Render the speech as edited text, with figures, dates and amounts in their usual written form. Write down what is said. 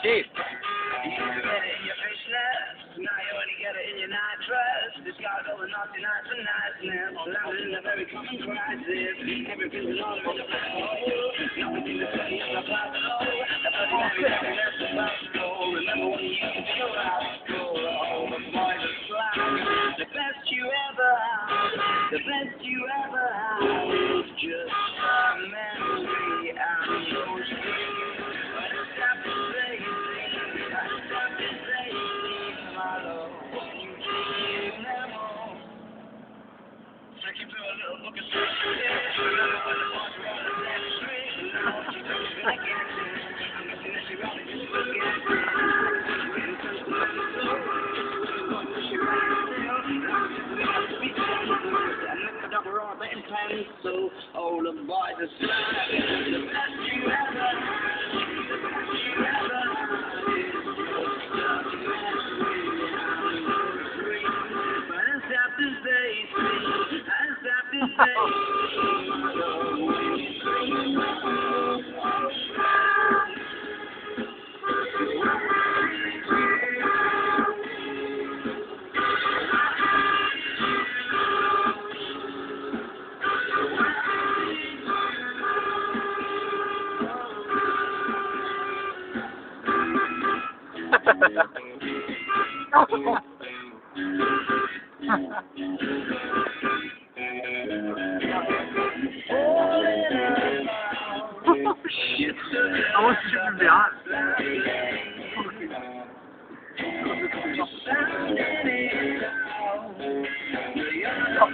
Chief. You used to get it in your fishnets, now you only get it in your night dress. This guy's over naughty nights and niceness, landed in a very common crisis. Everything's in order in the flow, nothing to say is about to go. The first time you got it, that's about to go. Remember when you used to be a rascal? Oh, the boys are slack. The best you ever had, the best you ever had was just a memory and no strings. But it's not to say, my love, when you take them home. Take you to a little book of secrets. Remember when the boys were on the left street? You know what you do, you like it. Nothing that you rather just forget it. Getting close to the floor. What does she write still? We got to speak to them. And look at the raw and pencil. Oh, the boys are slack. The best you ever had. The best you ever had. Shit. I want to shoot the art. Oh,